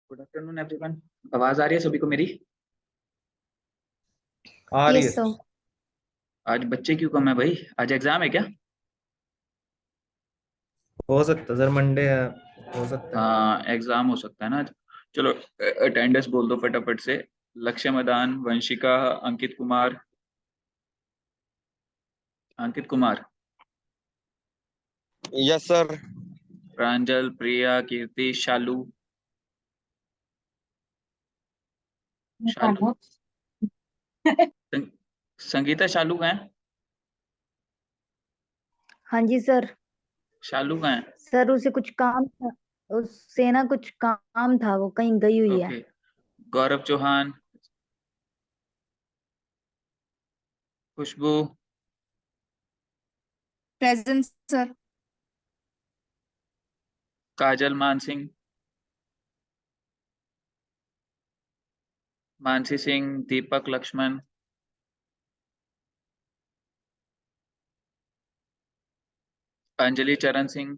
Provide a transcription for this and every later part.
Good afternoon everyone. आवाज आ रही है सभी को मेरी? आ रही है यस सर। सर। आज बच्चे क्यों कम है भाई? आज एग्जाम है क्या? हो सकता है सर, मंडे है। हो सकता है। हाँ, एग्जाम हो सकता है ना आज। चलो, अटेंडेंस बोल दो फटाफट से। लक्ष्य मैदान, वंशिका, अंकित कुमार। अंकित कुमार। Yes sir. प्रांजल, प्रिया, कीर्ति, शालू। शालू। सं- संगीता, शालू कहाँ है? हाँ जी सर। शालू कहाँ है? सर उसे कुछ काम था। उससे ना कुछ काम था, वो कहीं गई हुई है। Okay. Gaurav Chauhan. Khushboo. Present sir. Kajal Mansingh. Mansi Singh, Deepak Laxman. Anjali Charan Singh.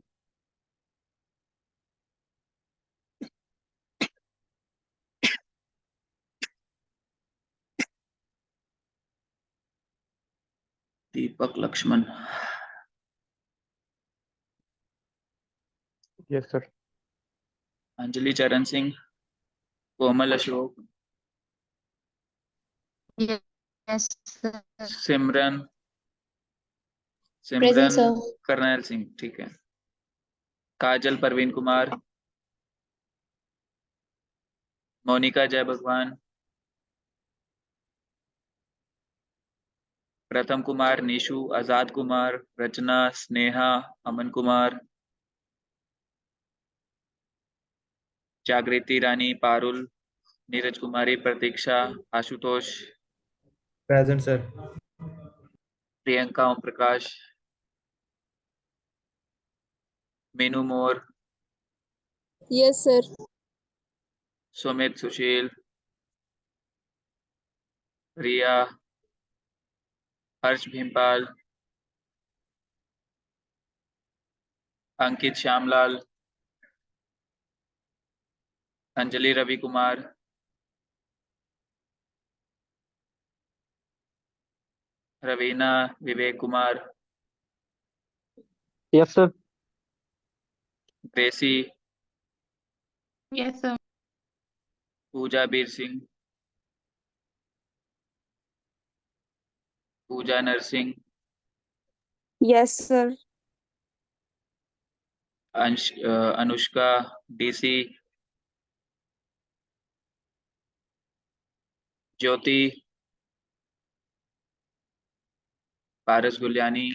Deepak Laxman. Yes sir. Anjali Charan Singh. Komal Ashok. Yes sir. Simran. Present Simran sir. Karnail Singh, ठीक है। काजल परवीन कुमार। मोनिका जय भगवान। प्रथम कुमार, निशु, आजाद कुमार, रचना, Sneha, Aman Kumar. Jagriti Rani, Parul, Neeraj Kumari, Pratiksha, Ashutosh. Present sir. Priyanka, Om Prakash. Meenu Mor. Yes sir. Sumit, Sushil, Riya, Harsh Bhimpal, Ankit Shyamlal, Anjali Ravi Kumar, Raveena Vivek Kumar, yes sir. Gracy, yes sir. Pooja Bir Singh, Pooja Narsingh, yes sir. Anushka, DC, Jyoti, Paras Guliani,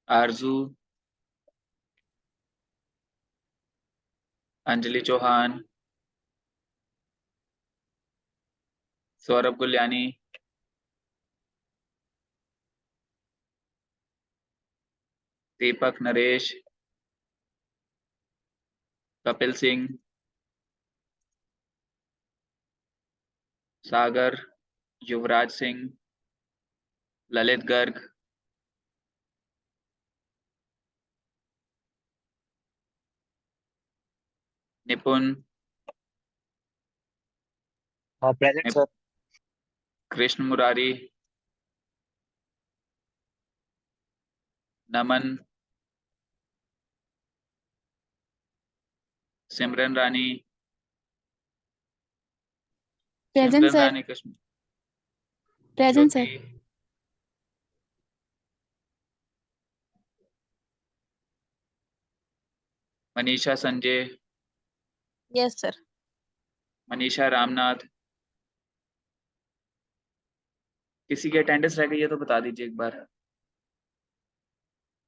Aarzoo, Anjali Chauhan, Saurabh Guliani, दीपक नरेश, कपिल सिंह, सागर, युवराज सिंह, ललित गर्ग, निपुण, हाँ present sir. Krishna Murari, Naman, Simran Rani, present Simran sir. Rani Krishna, present Jyoti, sir. Manisha Sanjay, yes sir. Manisha Ramnath. किसी की अटेंडेंस रह गई है तो बता दीजिए एक बार।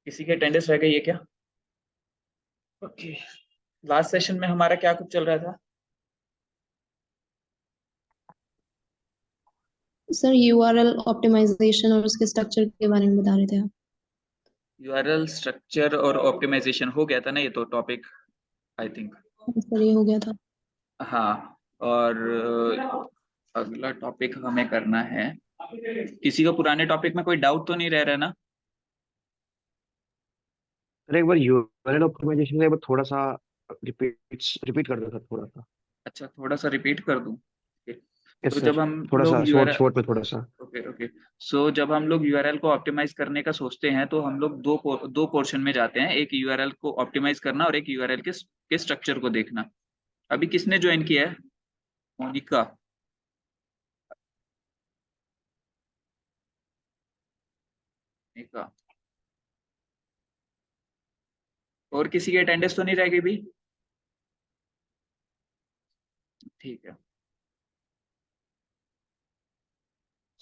किसी की अटेंडेंस रह गई है क्या? ओके। लास्ट सेशन में हमारा क्या कुछ चल रहा था? सर यूआरएल ऑप्टिमाइजेशन और उसके स्ट्रक्चर के बारे में बता रहे थे आप। यूआरएल स्ट्रक्चर और ऑप्टिमाइजेशन हो गया था ना, ये तो टॉपिक, आई थिंक। सर ये हो गया था। हाँ। और अगला टॉपिक हमें करना है। किसी को पुराने टॉपिक में कोई डाउट तो नहीं रह रहा ना? सर एक बार यूआरएल ऑप्टिमाइजेशन का एक बार थोड़ा सा रिपीट रिपीट कर दो सर, थोड़ा सा। अच्छा, थोड़ा सा रिपीट कर दूं? Okay. यस तो सर, जब हम थोड़ा लोग सा शॉर्ट यूआरएल शॉर्ट में थोड़ा सा। ओके ओके सो जब हम लोग यूआरएल को ऑप्टिमाइज करने का सोचते हैं तो हम लोग दो पोर्शन में जाते हैं, एक यूआरएल को ऑप्टिमाइज करना और एक यूआरएल के स्ट्रक्चर को देखना। अभी किसने ज्वाइन किया है? मोनिका। मोनिका। और किसी की अटेंडेंस तो नहीं रह गई भी? ठीक है।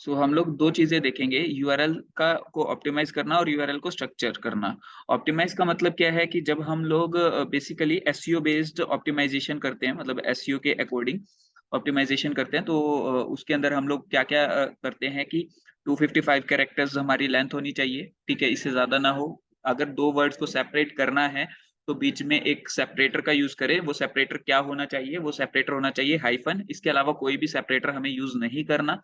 सो हम लोग दो चीजें देखेंगे, यूआरएल का को ऑप्टिमाइज करना और यूआरएल को स्ट्रक्चर करना। ऑप्टिमाइज का मतलब क्या है कि जब हम लोग बेसिकली एसईओ बेस्ड ऑप्टिमाइजेशन करते हैं, मतलब एसईओ के अकॉर्डिंग ऑप्टिमाइजेशन करते हैं, तो उसके अंदर हम लोग क्या क्या करते हैं कि 255 कैरेक्टर्स हमारी लेंथ होनी चाहिए, ठीक है, इससे ज्यादा ना हो। अगर दो वर्ड्स को सेपरेट करना है तो बीच में एक सेपरेटर का यूज करें। वो सेपरेटर क्या होना चाहिए? वो सेपरेटर होना चाहिए हाइफन, इसके अलावा कोई भी सेपरेटर हमें यूज नहीं करना,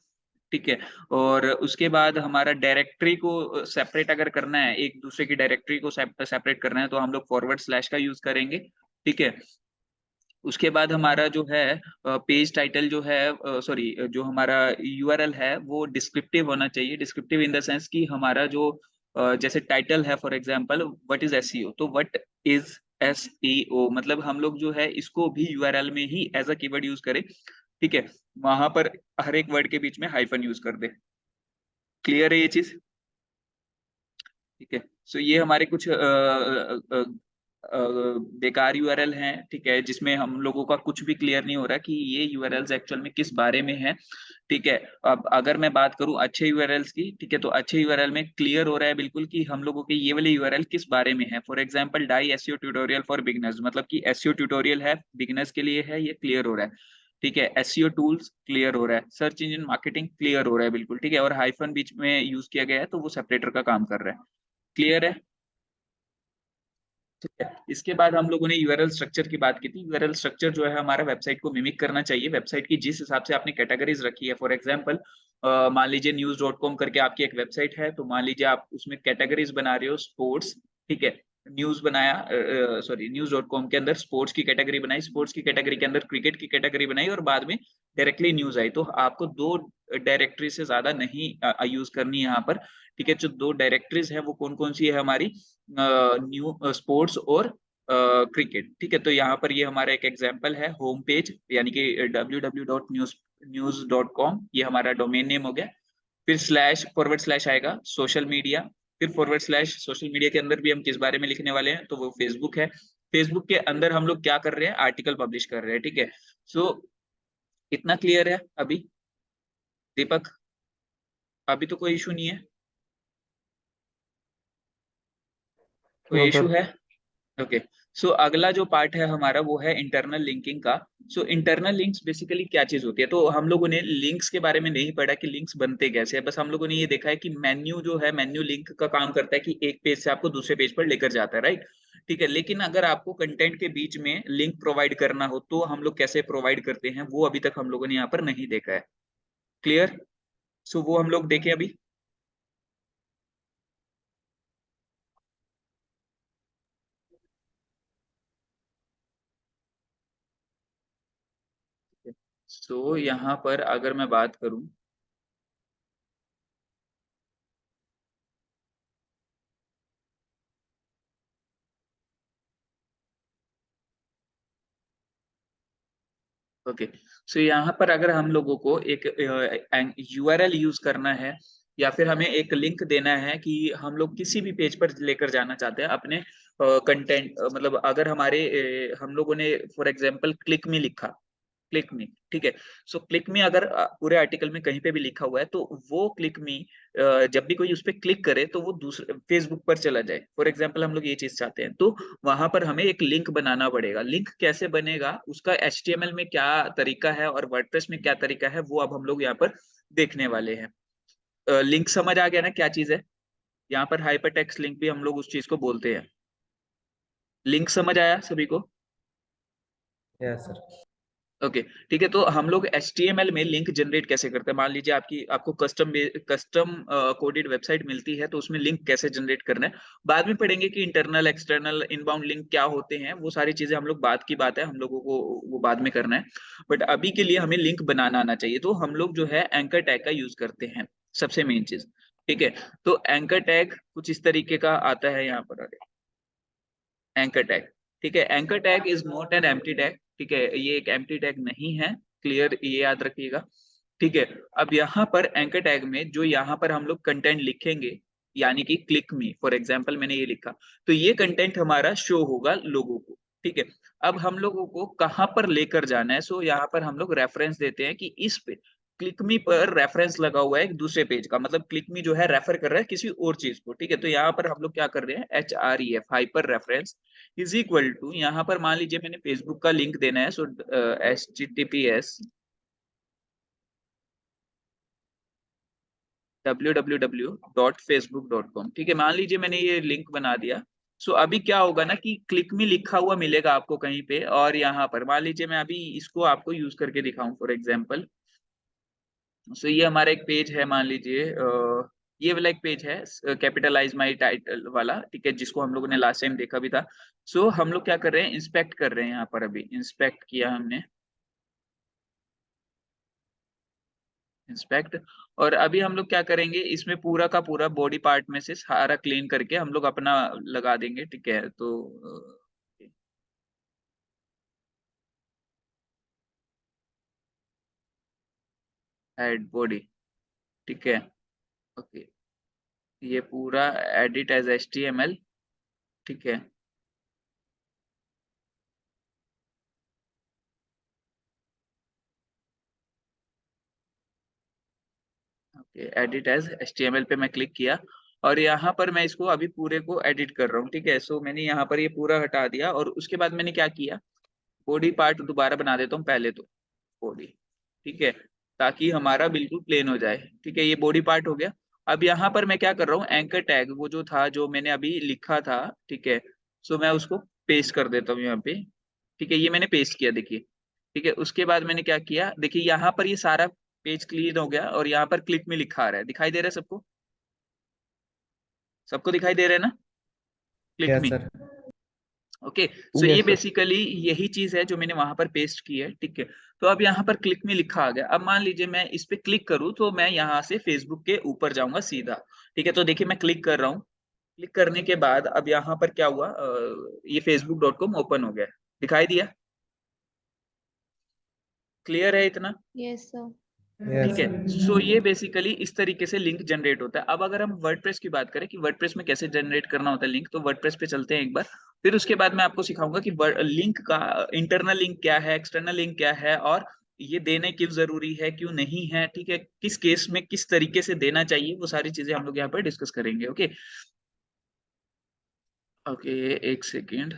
ठीक है। और उसके बाद हमारा डायरेक्टरी को सेपरेट अगर करना है, एक दूसरे की डायरेक्टरी को सेपरेट करना है, तो हम लोग फॉरवर्ड स्लैश का यूज करेंगे, ठीक है। उसके बाद हमारा जो है पेज टाइटल जो है, सॉरी, जो हमारा यूआरएल है वो डिस्क्रिप्टिव होना चाहिए। डिस्क्रिप्टिव इन द सेंस कि हमारा जो जैसे टाइटल है, for example what is SEO, तो व्हाट इज एसईओ मतलब हम लोग जो है इसको भी यूआरएल में ही एज अ कीवर्ड यूज करें, ठीक है। वहां पर हर एक वर्ड के बीच में हाइफन यूज कर दे। क्लियर है ये चीज? ठीक है। सो ये हमारे कुछ बेकार यूआरएल हैं, ठीक है, जिसमें हम लोगों का कुछ भी क्लियर नहीं हो रहा कि ये यूआरएल्स एक्चुअल में किस बारे में है, ठीक है। अब अगर मैं बात करूं अच्छे यूआरएल्स की, ठीक है, तो अच्छे यूआरएल में क्लियर हो रहा है बिल्कुल कि हम लोगों के ये वाले यूआरएल किस बारे में है। फॉर एग्जांपल डाई एसईओ ट्यूटोरियल फॉर बिगिनर्स, मतलब कि एसईओ ट्यूटोरियल है, बिगिनर्स के लिए है, ये क्लियर हो रहा है, ठीक है। एसईओ टूल्स क्लियर हो रहा है, सर्च इंजन मार्केटिंग क्लियर हो रहा है बिल्कुल, ठीक है, और हाइफन बीच में यूज किया गया है तो वो सेपरेटर का काम कर रहा है। क्लियर है? ठीक है। इसके बाद हम लोगों ने यूआरएल स्ट्रक्चर की बात की थी। यूआरएल स्ट्रक्चर जो है हमारा वेबसाइट को मिमिक करना चाहिए, वेबसाइट की जिस हिसाब से आपने कैटेगरीज रखी है। फॉर एग्जांपल मान लीजिए news.com करके आपकी एक वेबसाइट है, तो मान लीजिए आप उसमें कैटेगरीज बना रहे हो स्पोर्ट्स, ठीक है। न्यूज बनाया, सॉरी, news.com के अंदर स्पोर्ट्स की कैटेगरी बनाई, स्पोर्ट्स की कैटेगरी के अंदर क्रिकेट की कैटेगरी बनाई, और बाद में डायरेक्टली न्यूज आई, तो आपको दो डायरेक्टरी से ज्यादा नहीं यूज करनी है यहाँ पर, ठीक है। जो दो डायरेक्टरीज है वो कौन कौन सी है हमारी? न्यू स्पोर्ट्स और क्रिकेट, ठीक है। तो यहाँ पर ये हमारा एक एग्जांपल है, होम पेज यानी कि www.news.com, ये हमारा डोमेन नेम हो गया। फिर स्लैश फॉरवर्ड स्लैश आएगा सोशल मीडिया, फिर फॉरवर्ड स्लैश सोशल मीडिया के अंदर भी हम किस बारे में लिखने वाले हैं, तो वो फेसबुक है। फेसबुक के अंदर हम लोग क्या कर रहे हैं? आर्टिकल पब्लिश कर रहे हैं, ठीक है। सो इतना क्लियर है अभी दीपक? अभी तो कोई इशू नहीं है? कोई नो इशू सर। है? ओके। सो अगला जो पार्ट है हमारा वो है इंटरनल लिंकिंग का। सो इंटरनल लिंक्स बेसिकली क्या चीज होती है? तो हम लोगों ने लिंक्स के बारे में नहीं पढ़ा कि लिंक्स बनते कैसे हैं, बस हम लोगों ने ये देखा है कि मेन्यू जो है, मेन्यू लिंक का काम करता है कि एक पेज से आपको दूसरे पेज पर लेकर जाता है, राइट, ठीक है। लेकिन अगर आपको कंटेंट के बीच में लिंक प्रोवाइड करना हो तो हम लोग कैसे प्रोवाइड करते हैं, वो अभी तक हम लोगों ने यहाँ पर नहीं देखा है। क्लियर? सो वो हम लोग देखें अभी। सो यहाँ पर अगर मैं बात करूं, ओके, सो यहाँ पर अगर हम लोगों को एक यूआरएल यूज करना है या फिर हमें एक लिंक देना है कि हम लोग किसी भी पेज पर लेकर जाना चाहते हैं अपने कंटेंट, मतलब अगर हमारे हम लोगों ने फॉर एग्जांपल क्लिक में लिखा, क्लिक मी, ठीक है। सो क्लिक मी अगर पूरे आर्टिकल में कहीं पे भी लिखा हुआ है तो वो क्लिक मी जब भी कोई उस पर क्लिक करे तो वो दूसरे फेसबुक पर चला जाए। फॉर एग्जांपल हम लोग ये चीज चाहते हैं, तो वहां पर हमें एक लिंक बनाना पड़ेगा। लिंक कैसे बनेगा, उसका एचटीएमएल में क्या तरीका है और वर्डप्रेस में क्या तरीका है, वो अब हम लोग यहाँ पर देखने वाले हैं। लिंक समझ आ गया ना क्या चीज है? यहाँ पर हाइपर टेक्स्ट लिंक भी हम लोग उस चीज को बोलते हैं। लिंक समझ आया सभी को? Yes sir. ओके ठीक है। तो हम लोग HTML में लिंक जनरेट कैसे करते हैं? मान लीजिए आपको कस्टम कोडेड वेबसाइट मिलती है, तो उसमें लिंक कैसे जनरेट करना है बाद में पढ़ेंगे कि इंटरनल एक्सटर्नल इनबाउंड लिंक क्या होते हैं, वो सारी चीजें हम लोग बाद की बात है, हम लोगों को वो बाद में करना है। बट अभी के लिए हमें लिंक बनाना आना चाहिए, तो हम लोग जो है एंकर टैग का यूज करते हैं, सबसे मेन चीज। ठीक है, तो एंकर टैग कुछ इस तरीके का आता है यहाँ पर, एंकर टैग। ठीक है, anchor tag is not an empty tag. ठीक है, ये एक एम्प्टी टैग नहीं है, क्लियर, ये याद रखिएगा। ठीक है, अब यहाँ पर एंकर टैग में जो यहाँ पर हम लोग कंटेंट लिखेंगे, यानी कि क्लिक मी फॉर एग्जांपल मैंने ये लिखा, तो ये कंटेंट हमारा शो होगा लोगों को। ठीक है, अब हम लोगों को कहाँ पर लेकर जाना है, सो यहाँ पर हम लोग रेफरेंस देते हैं कि इस पे क्लिकमी पर रेफरेंस लगा हुआ है एक दूसरे पेज का, मतलब क्लिकमी जो है रेफर कर रहा है किसी और चीज को। ठीक है, तो यहाँ पर हम लोग क्या कर रहे हैं, HREF hyper reference is equal to, यहाँ पर मान लीजिए मैंने फेसबुक का लिंक देना है, सो HTTPS www.facebook.com। ठीक है, मान लीजिए मैंने ये लिंक बना दिया। सो अभी क्या होगा ना कि क्लिक में लिखा हुआ मिलेगा आपको कहीं पे, और यहाँ पर मान लीजिए मैं अभी इसको आपको यूज करके दिखाऊं फॉर एग्जांपल। सो ये हमारा एक पेज है, मान लीजिए ये वाला एक पेज है कैपिटलाइज माई टाइटल वाला। ठीक है, जिसको हम लोगों ने लास्ट टाइम देखा भी था। सो हम लोग क्या कर रहे हैं, इंस्पेक्ट कर रहे हैं, यहाँ पर अभी इंस्पेक्ट किया हमने, इंस्पेक्ट। और अभी हम लोग क्या करेंगे, इसमें पूरा का पूरा बॉडी पार्ट में से सारा क्लीन करके हम लोग अपना लगा देंगे। ठीक है, तो हेड बॉडी। ठीक है, ओके, ये पूरा एडिट एज HTML। ठीक है, ओके, एडिट एज HTML पे मैं क्लिक किया, और यहाँ पर मैं इसको अभी पूरे को एडिट कर रहा हूँ। ठीक है, सो मैंने यहाँ पर ये पूरा हटा दिया, और उसके बाद मैंने क्या किया, बॉडी पार्ट दोबारा बना देता हूँ पहले तो, बॉडी। ठीक है, ताकि हमारा बिल्कुल प्लेन हो जाए। ठीक है, ये बॉडी पार्ट हो गया। अब यहाँ पर मैं क्या कर रहा हूँ, एंकर टैग वो जो था, जो मैंने अभी लिखा था, ठीक है, सो मैं उसको पेस्ट कर देता हूँ यहाँ पे। ठीक है, ये मैंने पेस्ट किया, देखिए। ठीक है, उसके बाद मैंने क्या किया, देखिए यहाँ पर ये सारा पेज क्लीन हो गया, और यहाँ पर क्लिक में लिखा आ रहा है, दिखाई दे रहा है सबको, सबको दिखाई दे रहा है ना, क्लिक यस में। सर। ओके, सो ये यस सर। बेसिकली यही चीज है जो मैंने वहां पर पेस्ट की है। ठीक है, तो अब यहाँ पर क्लिक में लिखा आ गया। अब मान लीजिए मैं इस पे क्लिक करूँ, तो मैं यहाँ से फेसबुक के ऊपर जाऊंगा सीधा। ठीक है, तो देखिए मैं क्लिक कर रहा हूँ, क्लिक करने के बाद अब यहाँ पर क्या हुआ, ये facebook.com ओपन हो गया, दिखाई दिया, क्लियर है इतना? Yes sir. ठीक यस है, सर। सो ये बेसिकली इस तरीके से लिंक जनरेट होता है। अब अगर हम वर्डप्रेस की बात करें कि वर्डप्रेस में कैसे जनरेट करना होता है लिंक, तो वर्डप्रेस पे चलते हैं एक बार, फिर उसके बाद मैं आपको सिखाऊंगा कि लिंक का इंटरनल लिंक क्या है, एक्सटर्नल लिंक क्या है, और ये देने क्यों जरूरी है, क्यों नहीं है। ठीक है, किस केस में किस तरीके से देना चाहिए, वो सारी चीजें हम लोग यहाँ पर डिस्कस करेंगे। ओके ओके, एक सेकेंड।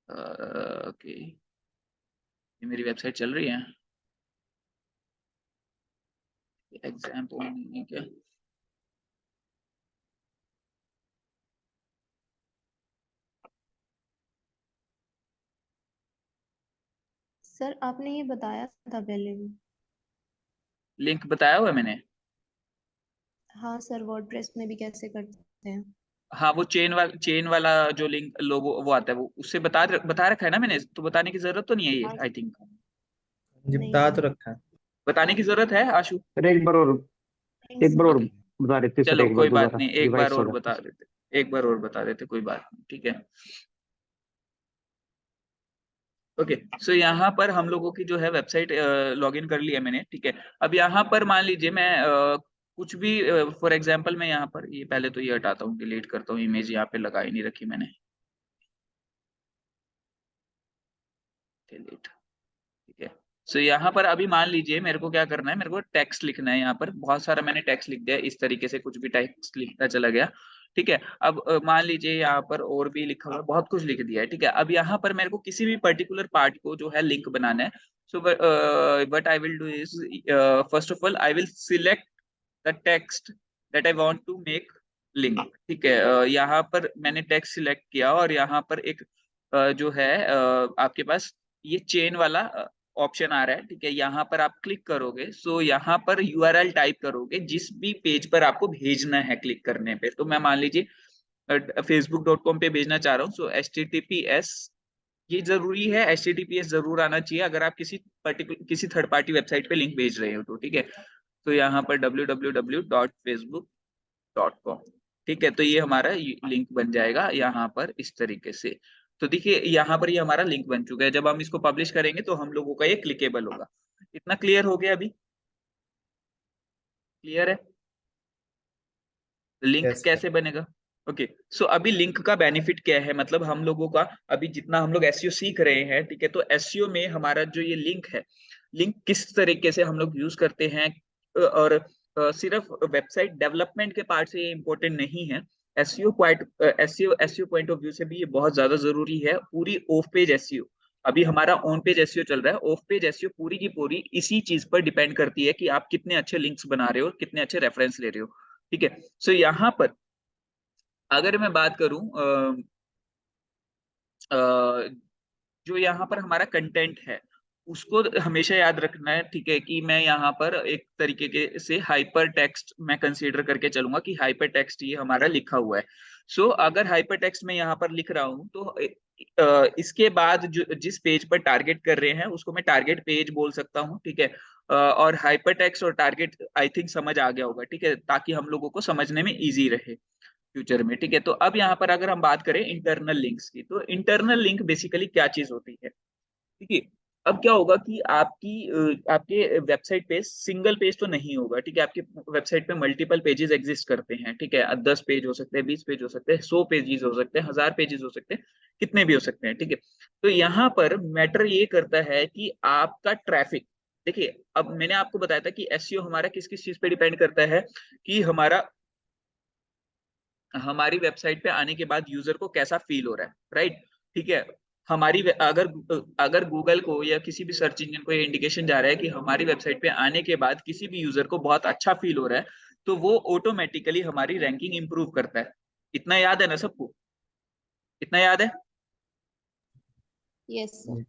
ओके, ये मेरी वेबसाइट चल रही है, एग्जाम्पल नहीं है क्या? सर आपने ये बताया था पहले भी। लिंक बताया हुआ है मैंने। हाँ सर, वर्डप्रेस में भी कैसे करते हैं। हाँ, वो चेन वाला जो लिंक लोगो वो आता है, वो उससे बता रखा है ना मैंने, तो बताने की जरूरत तो नहीं है ये, हाँ आई थिंक। जी नहीं बता सर। तो रखा है। बताने की जरूरत है आशु? अरे नहीं एक बार सर। और ओके, बता देते सर, चलो एक बार कोई बात दोबारा नहीं, एक बार रिवाइज हो और जाता बता है। देते, एक बार और बता देते, कोई बात नहीं। ठीक है, ओके, सो यहाँ पर हम लोगों की जो है वेबसाइट लॉगिन कर लिया मैंने। ठीक है, अब यहाँ पर मान लीजिए मैं कुछ भी, फॉर एग्जांपल मैं यहाँ पर ये पहले तो ये हटाता हूँ, डिलीट करता हूँ, इमेज यहाँ पे लगा ही नहीं रखी मैंने, डिलीट। ठीक है, सो यहाँ पर अभी मान लीजिए मेरे को क्या करना है, मेरे को टेक्स्ट लिखना है। यहाँ पर बहुत सारा मैंने टेक्स्ट लिख दिया, इस तरीके से कुछ भी टेक्स्ट लिखता चला गया। ठीक है, अब मान लीजिए यहाँ पर और भी लिखा हुआ है, बहुत कुछ लिख दिया है। ठीक है, अब यहाँ पर मेरे को किसी भी पर्टिकुलर पार्ट को जो है लिंक बनाना है। So what I will do is, first of all I will select the text that I want to make link. ठीक है, यहाँ पर मैंने टेक्स्ट सिलेक्ट किया, और यहाँ पर एक जो है आपके पास ये चेन वाला ऑप्शन आ रहा है, ठीक है, यहाँ पर आप क्लिक करोगे, सो यहाँ पर यूआरएल टाइप करोगे जिस भी पेज पर आपको भेजना है क्लिक करने पे। तो मैं मान लीजिए facebook.com पे भेजना चाह रहा हूँ, सो HTTPS, ये जरूरी है, HTTPS जरूर आना चाहिए अगर आप किसी थर्ड पार्टी वेबसाइट पे लिंक भेज रहे हो तो, ठीक है। तो यहाँ पर www.facebook.com, ठीक है, तो ये हमारा लिंक बन जाएगा यहाँ पर इस तरीके से। तो देखिए यहाँ पर ये हमारा लिंक बन चुका है। जब हम इसको पब्लिश करेंगे तो हम लोगों का ये क्लिकेबल होगा। इतना क्लियर हो गया? अभी क्लियर है लिंक यस सर। कैसे बनेगा? ओके, सो अभी लिंक का बेनिफिट क्या है, मतलब हम लोगों का अभी जितना हम लोग एसईओ सीख रहे हैं, ठीक है, तो एसईओ में हमारा जो ये लिंक है, लिंक किस तरीके से हम लोग यूज करते हैं, और सिर्फ वेबसाइट डेवलपमेंट के पार्ट से ये इम्पोर्टेंट नहीं है, एसईओ पॉइंट ऑफ व्यू से भी ये बहुत ज्यादा जरूरी है। पूरी ऑफ पेज एसईओ, अभी हमारा ऑन पेज एसईओ चल रहा है, ऑफ पेज एसईओ पूरी की पूरी इसी चीज पर डिपेंड करती है कि आप कितने अच्छे लिंक्स बना रहे हो, कितने अच्छे रेफरेंस ले रहे हो, ठीक है। सो यहाँ पर अगर मैं बात करूं जो यहाँ पर हमारा कंटेंट है उसको हमेशा याद रखना है, ठीक है, कि मैं यहाँ पर एक तरीके के से हाइपर टेक्स्ट मैं कंसीडर करके चलूंगा कि हाइपर टेक्स्ट ये हमारा लिखा हुआ है। सो अगर हाइपर टेक्स्ट में यहाँ पर लिख रहा हूँ तो इसके बाद जो जिस पेज पर टारगेट कर रहे हैं उसको मैं टारगेट पेज बोल सकता हूँ, ठीक है। और हाइपर टेक्स्ट और टारगेट आई थिंक समझ आ गया होगा, ठीक है, ताकि हम लोगों को समझने में इजी रहे फ्यूचर में, ठीक है। तो अब यहाँ पर अगर हम बात करें इंटरनल लिंक्स की, तो इंटरनल लिंक बेसिकली क्या चीज होती है, ठीक है। अब क्या होगा कि आपके वेबसाइट पे सिंगल पेज तो नहीं होगा, ठीक है, आपके वेबसाइट पे मल्टीपल पेजेस एग्जिस्ट करते हैं, ठीक है, 10 पेज हो सकते हैं, 20 पेज हो सकते हैं, 100 पेजेस हो सकते हैं, 1000 पेजेस हो सकते हैं, कितने भी हो सकते हैं, ठीक है। तो यहाँ पर मैटर ये करता है कि आपका ट्रैफिक, देखिए अब मैंने आपको बताया था कि एसईओ हमारा किस किस चीज पे डिपेंड करता है, कि हमारी वेबसाइट पे आने के बाद यूजर को कैसा फील हो रहा है, राइट, ठीक है। अगर अगर गूगल को या किसी भी सर्च इंजन को ये इंडिकेशन जा रहा है कि हमारी वेबसाइट पे आने के बाद किसी भी यूजर को बहुत अच्छा फील हो रहा है, तो वो ऑटोमेटिकली हमारी रैंकिंग इंप्रूव करता है। इतना याद है ना सबको? इतना याद है? Yes sir.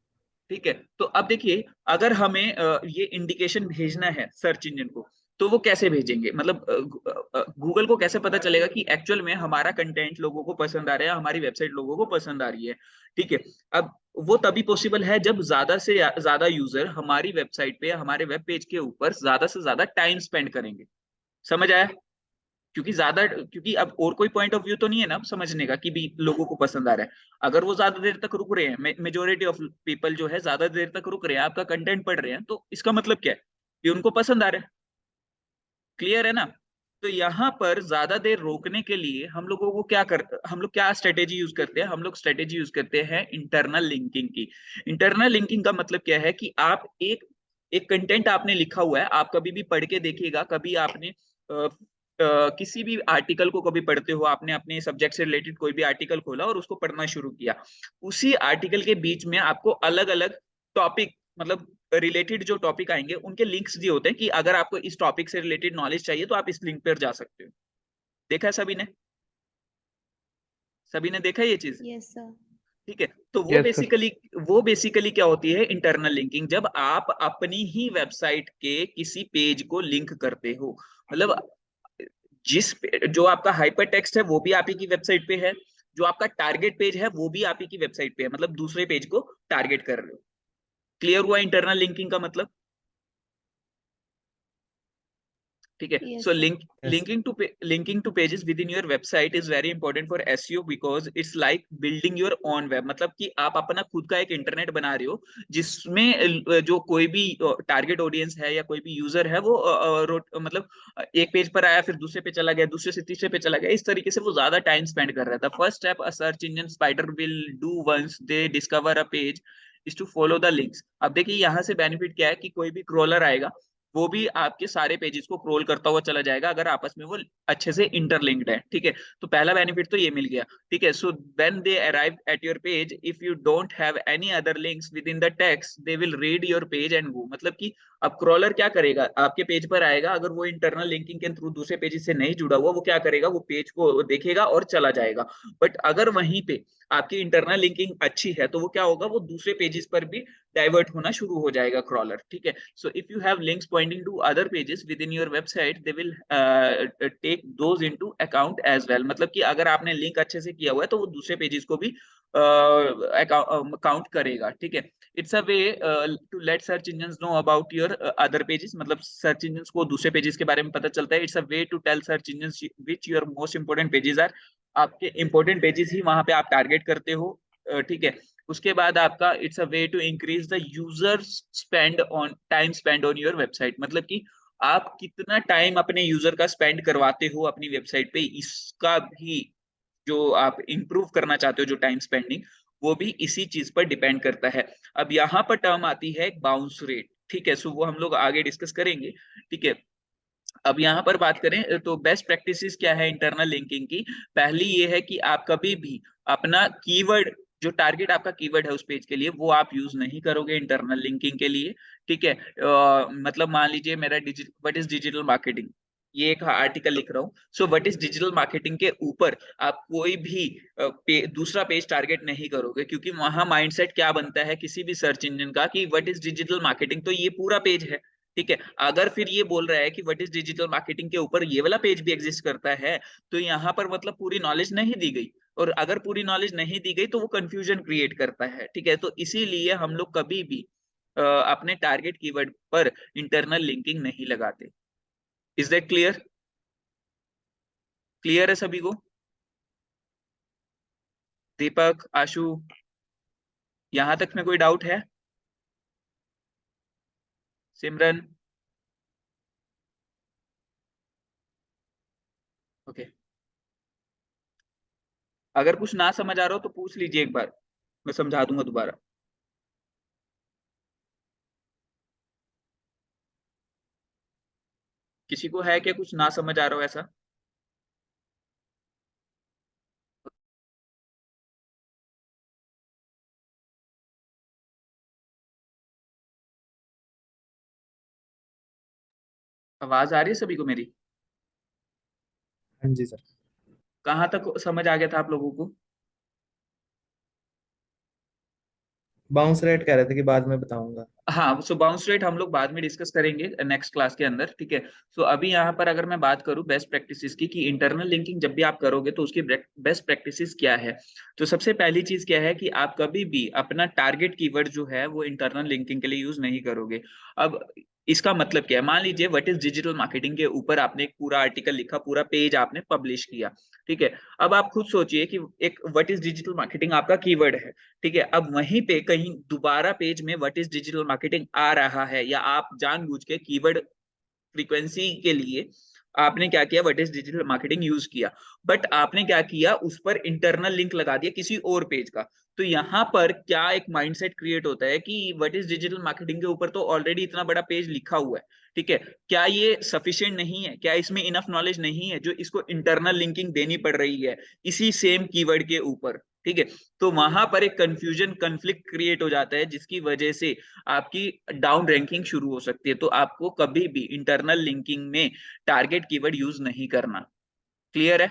ठीक है, तो अब देखिए अगर हमें ये इंडिकेशन भेजना है सर्च इंजन को, तो वो कैसे भेजेंगे, मतलब गूगल को कैसे पता चलेगा कि एक्चुअल में हमारा कंटेंट लोगों को पसंद आ रहा है, हमारी वेबसाइट लोगों को पसंद आ रही है, ठीक है। अब वो तभी पॉसिबल है जब ज्यादा से ज्यादा यूजर हमारी वेबसाइट पे, हमारे वेब पेज के ऊपर ज्यादा से ज्यादा टाइम स्पेंड करेंगे। समझ आया? क्योंकि अब और कोई पॉइंट ऑफ व्यू तो नहीं है ना अब समझने का कि भी लोगों को पसंद आ रहा है। अगर वो ज्यादा देर तक रुक रहे हैं, मेजोरिटी ऑफ पीपल जो है ज्यादा देर तक रुक रहे हैं, आपका कंटेंट पढ़ रहे हैं, तो इसका मतलब क्या है कि उनको पसंद आ रहा है। क्लियर है ना? तो यहाँ पर ज्यादा देर रोकने के लिए हम लोग क्या स्ट्रेटेजी यूज करते हैं, हम लोग स्ट्रेटेजी यूज करते हैं इंटरनल लिंकिंग की। इंटरनल लिंकिंग का मतलब क्या है कि आप एक एक कंटेंट आपने लिखा हुआ है, आप कभी भी पढ़ के देखिएगा, कभी आपने किसी भी आर्टिकल को कभी पढ़ते हो, आपने अपने सब्जेक्ट से रिलेटेड कोई भी आर्टिकल खोला और उसको पढ़ना शुरू किया, उसी आर्टिकल के बीच में आपको अलग अलग टॉपिक, मतलब रिलेटेड जो टॉपिक आएंगे उनके लिंक्स दिए होते हैं कि अगर आपको इस टॉपिक से रिलेटेड नॉलेज चाहिए तो आप इस लिंक पर जा सकते हो। देखा है सभी ने देखा है ये चीज? Yes sir. ठीक है, तो यस सर। वो बेसिकली क्या होती है इंटरनल लिंकिंग, जब आप अपनी ही वेबसाइट के किसी पेज को लिंक करते हो, मतलब जो आपका हाइपर टेक्स्ट है वो भी आप ही की वेबसाइट पे है, जो आपका टारगेट पेज है वो भी आप ही की वेबसाइट पे है, मतलब दूसरे पेज को टारगेट कर रहे हो। क्लियर हुआ इंटरनल लिंकिंग का मतलब? ठीक है, yes so sir. Yes linking two pages within your website is very important for SEO because it's like building your own web, मतलब कि आप अपना खुद का एक इंटरनेट बना रहे हो जिसमें जो कोई भी टारगेट ऑडियंस है या कोई भी यूजर है वो मतलब एक पेज पर आया, फिर दूसरे पे चला गया, दूसरे से तीसरे पे चला गया, इस तरीके से वो ज्यादा टाइम स्पेंड कर रहा था। First step a search engine spider will do once they discover a page is to follow the links. अब देखिए यहाँ से बेनिफिट क्या है कि कोई भी क्रोलर आएगा वो भी आपके सारे पेजेस को क्रोल करता हुआ चला जाएगा अगर आपस में वो अच्छे से इंटरलिंक्ड है, ठीक है। तो पहला बेनिफिट तो ये मिल गया, ठीक है। So when they arrive at your page if you don't have any other links with in the text they will read your page and go, मतलब कि अब क्रॉलर क्या करेगा, आपके पेज पर आएगा, अगर वो इंटरनल लिंकिंग के थ्रू दूसरे पेज से नहीं जुड़ा हुआ, वो क्या करेगा, वो पेज को देखेगा और चला जाएगा। बट अगर वहीं पे आपकी इंटरनल लिंकिंग अच्छी है तो वो क्या होगा, वो दूसरे पेजेस पर भी डाइवर्ट होना शुरू हो जाएगा क्रॉलर, ठीक है। So if you have links pointing to other pages within your website, they will take those into account as well. मतलब कि अगर आपने लिंक अच्छे से किया हुआ है तो वो दूसरे पेजेस को भी काउंट करेगा, ठीक है। It's a way to let search engines know about your other pages, मतलब सर्च इंजन्स को दूसरे पेजेस के बारे में पता चलता है। It's a way to tell search engines which your most important pages are, आपके इंपॉर्टेंट पेजेस ही वहां पे आप टारगेट करते हो, ठीक है। उसके बाद आपका it's a way to increase the user spend on time spend on your website, मतलब कि आप कितना टाइम अपने यूजर का स्पेंड करवाते हो अपनी वेबसाइट पे, इसका भी जो आप इंप्रूव करना चाहते हो जो टाइम स्पेंडिंग, वो भी इसी चीज पर डिपेंड करता है। अब यहाँ पर टर्म आती है बाउंस रेट, ठीक है। सो वो हम लोग आगे डिस्कस करेंगे, ठीक है। अब यहाँ पर बात करें तो बेस्ट प्रैक्टिसेस क्या है इंटरनल लिंकिंग की। पहली ये है कि आप कभी भी अपना कीवर्ड, जो टारगेट आपका कीवर्ड है उस पेज के लिए, वो आप यूज नहीं करोगे इंटरनल लिंकिंग के लिए, ठीक है। मतलब मान लीजिए मेरा व्हाट इज डिजिटल मार्केटिंग, ये एक आर्टिकल लिख रहा हूँ। So what is digital marketing के ऊपर आप कोई भी दूसरा पेज टारगेट नहीं करोगे, क्योंकि वहां माइंडसेट क्या बनता है किसी भी सर्च इंजन का कि व्हाट इज डिजिटल मार्केटिंग, तो ये पूरा पेज है, ठीक है। अगर फिर ये बोल रहा है कि व्हाट इज डिजिटल मार्केटिंग के ऊपर ये वाला पेज भी एग्जिस्ट करता है, तो यहाँ पर मतलब पूरी नॉलेज नहीं दी गई, और अगर पूरी नॉलेज नहीं दी गई तो वो कंफ्यूजन क्रिएट करता है, ठीक है। तो इसीलिए हम लोग कभी भी अपने टारगेट कीवर्ड पर इंटरनल लिंकिंग नहीं लगाते। Is that clear? क्लियर है सभी को? दीपक, आशु, यहां तक में कोई डाउट है? सिमरन? ओके, अगर कुछ ना समझ आ रहा हो तो पूछ लीजिए एक बार, मैं समझा दूंगा दोबारा। किसी को है क्या कुछ ना समझ आ रहा हो ऐसा? आवाज आ रही है सभी को मेरी? हाँ जी सर। कहाँ तक समझ आ गया था आप लोगों को? बाउंस रेट कह रहे थे कि बाद में बताऊंगा। हाँ, सो बाउंस रेट हम लोग बाद में डिस्कस करेंगे नेक्स्ट क्लास के अंदर, ठीक है। सो अभी यहाँ पर अगर मैं बात करूँ बेस्ट प्रैक्टिसेस की, कि इंटरनल लिंकिंग जब भी आप करोगे तो उसकी बेस्ट प्रैक्टिसेस क्या है, तो सबसे पहली चीज क्या है कि आप कभी भी अपना टारगेट कीवर्ड जो है वो इंटरनल लिंकिंग के लिए यूज नहीं करोगे। अब इसका मतलब क्या है, मान लीजिए व्हाट इज डिजिटल मार्केटिंग के ऊपर आपने एक पूरा आर्टिकल लिखा, पूरा पेज आपने पब्लिश किया, ठीक है। अब आप खुद सोचिए कि एक व्हाट इज डिजिटल मार्केटिंग आपका कीवर्ड है, ठीक है। अब वहीं पे कहीं दोबारा पेज में व्हाट इज डिजिटल मार्केटिंग आ रहा है, या आप जानबूझ के कीवर्ड फ्रीक्वेंसी के लिए आपने क्या किया, what is digital marketing use किया, बट आपने क्या किया, उस पर इंटरनल लिंक लगा दिया किसी और पेज का। तो यहाँ पर क्या एक माइंडसेट क्रिएट होता है कि व्हाट इज डिजिटल मार्केटिंग के ऊपर तो ऑलरेडी इतना बड़ा पेज लिखा हुआ है, ठीक है। क्या ये सफिशिएंट नहीं है, क्या इसमें इनफ नॉलेज नहीं है जो इसको इंटरनल लिंकिंग देनी पड़ रही है इसी सेम कीवर्ड के ऊपर, ठीक है। तो वहां पर एक कंफ्यूजन कन्फ्लिक्ट क्रिएट हो जाता है, जिसकी वजह से आपकी डाउन रैंकिंग शुरू हो सकती है। तो आपको कभी भी इंटरनल लिंकिंग में टारगेट कीवर्ड यूज नहीं करना। क्लियर है?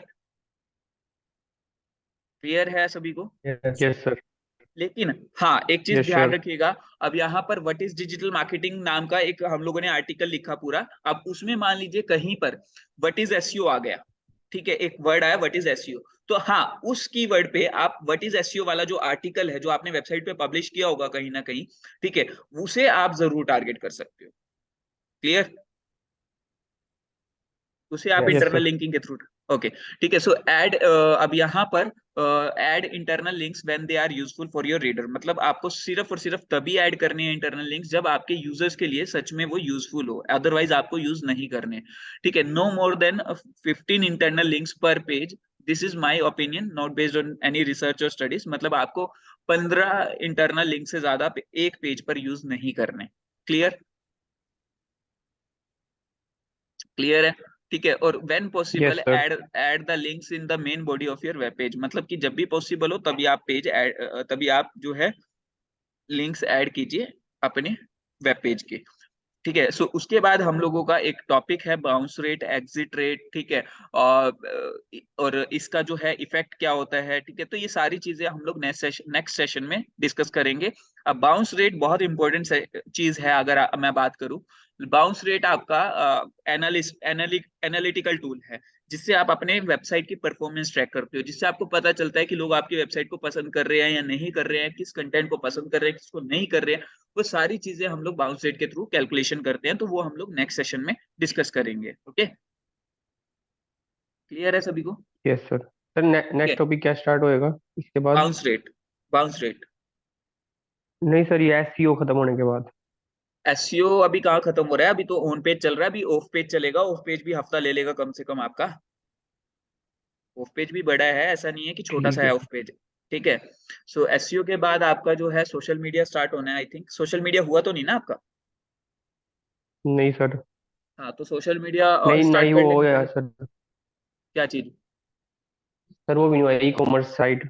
क्लियर है सभी को? Yes yes sir. लेकिन हाँ, एक चीज यस ध्यान सर। रखिएगा। अब यहाँ पर व्हाट इज डिजिटल मार्केटिंग नाम का एक हम लोगों ने आर्टिकल लिखा पूरा, अब उसमें मान लीजिए कहीं पर व्हाट इज एसईओ आ गया, ठीक है, एक वर्ड आया व्हाट इज एसईओ, तो हाँ, उस कीवर्ड पे आप व्हाट इज एसईओ वाला जो आर्टिकल है जो आपने वेबसाइट पे पब्लिश किया होगा कहीं ना कहीं, ठीक है, उसे आप जरूर टारगेट कर सकते हो। क्लियर? उसे आप yes. Yes internal sir. Linking के थ्रू, ओके, ठीक है। सो ऐड, अब यहाँ पर add internal links when they are useful for your reader, मतलब आपको सिर्फ और सिर्फ तभी ऐड करने हैं इंटरनल लिंक्स जब आपके यूजर्स के लिए सच में वो यूजफुल हो, अदरवाइज आपको यूज नहीं करने, ठीक है। No more than 15 internal links पर page, this is my opinion not based on any research और स्टडीज, मतलब आपको 15 इंटरनल लिंक से ज्यादा एक पेज पर यूज नहीं करने। क्लियर? क्लियर है? ठीक है। और when possible yes sir. Add the links in the main body of your web page, मतलब कि जब भी पॉसिबल हो तभी आप तभी आप जो है लिंक्स ऐड कीजिए अपने वेब पेज के, ठीक है। सो उसके बाद हम लोगों का एक टॉपिक है बाउंस रेट, एग्जिट रेट, ठीक है, और इसका जो है इफेक्ट क्या होता है, ठीक है। तो ये सारी चीजें हम लोग नेक्स्ट सेशन में डिस्कस करेंगे। अब बाउंस रेट बहुत इंपॉर्टेंट चीज है। अगर मैं बात करूं, बाउंस रेट आपका एनालिटिकल टूल है, जिससे आप अपने वेबसाइट की परफॉर्मेंस ट्रैक करते हो, जिससे आपको पता चलता है कि लोग आपकी वेबसाइट को पसंद कर रहे हैं या नहीं कर रहे हैं, किस कंटेंट को पसंद कर रहे हैं, किसको नहीं कर रहे हैं। वो सारी चीजें हम लोग बाउंस रेट के थ्रू कैलकुलेशन करते हैं, तो वो हम लोग नेक्स्ट सेशन में डिस्कस करेंगे। ओके, क्लियर है सभी को? Yes sir. Sir next topic क्या स्टार्ट होएगा इसके बाद? Bounce rate. Bounce rate. नहीं सर, ये एसईओ खत्म होने के बाद। एसईओ अभी कहाँ खत्म हो रहा है, अभी तो ऑन पेज चल रहा है, अभी ऑफ पेज चलेगा। ऑफ पेज भी हफ्ता ले लेगा कम से कम आपका। ऑफ पेज भी बड़ा है, ऐसा नहीं है कि छोटा सा ठीक है है ऑफ पेज। ठीक है। सो एसईओ के बाद आपका जो है सोशल मीडिया स्टार्ट होना है। आई थिंक सोशल मीडिया हुआ तो नहीं ना आपका? नहीं सर, हाँ, तो सोशल मीडिया नहीं स्टार्ट नहीं कर वो हो लेने के गया बाद सर। क्या चीज? सर वो भी नहीं हुआ, e commerce site.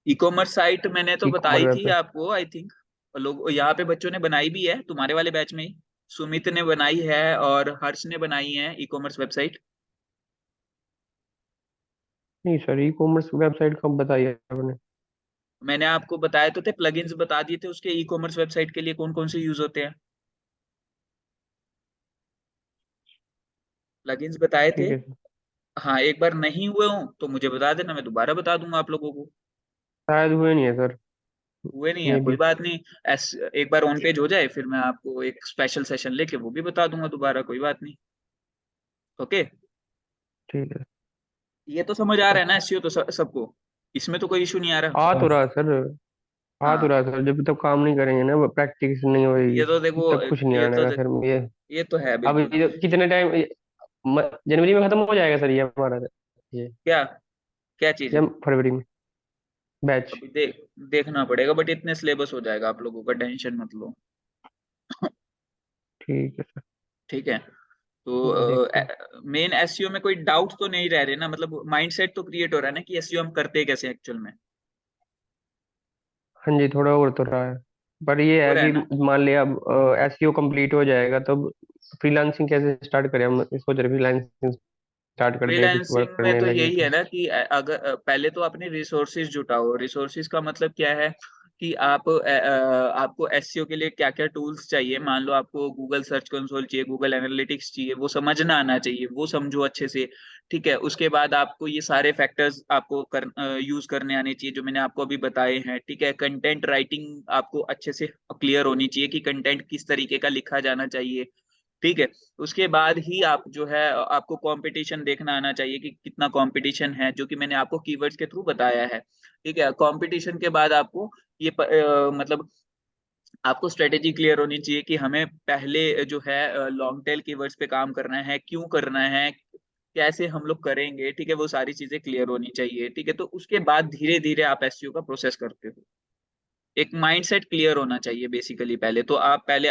E commerce site मैंने तो ई कॉमर्स बताई थी वेबसाइट। आपको, आई थिंक। लोग यहाँ पे बच्चों ने बनाई भी है, तुम्हारे वाले बैच में ही सुमित ने बनाई है और हर्ष ने बनाई है ई कॉमर्स वेबसाइट। नहीं सर, ई कॉमर्स वेबसाइट कब बताई है आपने? मैंने आपको बताए तो थे, प्लगइन्स बता दिए थे उसके, ई कॉमर्स वेबसाइट के लिए कौन कौन से यूज होते हैं। प्लगइन्स बताए थे। ठीक है सर। हाँ, एक बार नहीं हुए हो तो मुझे बता देना, मैं दोबारा बता दूंगा आप लोगों को। शायद हुए नहीं है सर। हुए नहीं है, मे कोई बी। बात नहीं। एक बार ऑन पेज हो जाए फिर मैं आपको एक स्पेशल सेशन लेके वो भी बता दूंगा दोबारा, कोई बात नहीं। ओके। ठीक है। ये तो समझ आ रहा है ना एसईओ तो सबको, इसमें तो कोई इशू नहीं आ रहा। आ तो रहा सर, आ तो हाँ, रहा सर, जब तक काम नहीं करेंगे ना, प्रैक्टिस नहीं होएगी ये तो तब देखो, तक कुछ नहीं ये तो आने का सर ये। ये तो है अब बिल्कुल। ये कितने टाइम, जनवरी में खत्म हो जाएगा सर ये हमारा, ये क्या? क्या चीज? या फरवरी में बैच? अभी देखना पड़ेगा, बट इतने सिलेबस हो जाएगा आप लोगों का, टेंशन मत लो। ठीक है सर। ठीक है। देखते हैं। तो मेन एसईओ में कोई डाउट तो नहीं रह रहे ना, मतलब माइंडसेट तो क्रिएट हो रहा है ना कि एसईओ हम करते कैसे एक्चुअल में। हाँ जी, थोड़ा और तो रहा है। पर ये हो है रहा है कि ना। मान लिया अब एसईओ कंप्लीट हो जाएगा तब फ्रीलांसिंग कैसे स्टार्ट करें हम, सोच रहे फ्रीलांसिंग स्टार्ट कर दें कुछ फ्रीलांसिंग वर्क में करने तो लगे यही है तो। ना कि अगर पहले तो अपने रिसोर्सेज जुटाओ। रिसोर्सेज का मतलब क्या है कि आप आपको एसईओ के लिए क्या क्या टूल्स चाहिए। मान लो आपको गूगल सर्च कंसोल चाहिए, गूगल एनालिटिक्स चाहिए, वो समझना आना चाहिए, वो समझो अच्छे से। ठीक है। उसके बाद आपको ये सारे फैक्टर्स आपको यूज करने आने चाहिए जो मैंने आपको अभी बताए हैं। ठीक है। कंटेंट राइटिंग आपको अच्छे से क्लियर होनी चाहिए कि कंटेंट किस तरीके का लिखा जाना चाहिए। ठीक है। उसके बाद ही आप जो है आपको कंपटीशन देखना आना चाहिए कि कितना कंपटीशन है, जो कि मैंने आपको कीवर्ड्स के थ्रू बताया है। ठीक है। कंपटीशन के बाद आपको मतलब आपको स्ट्रेटेजी क्लियर होनी चाहिए कि हमें पहले जो है लॉन्ग टेल कीवर्ड्स पे काम करना है, क्यों करना है, कैसे हम लोग करेंगे। ठीक है। वो सारी चीजें क्लियर होनी चाहिए। ठीक है। तो उसके बाद धीरे धीरे आप एसईओ का प्रोसेस करते हो। एक माइंडसेट क्लियर होना चाहिए बेसिकली पहले तो। आप पहले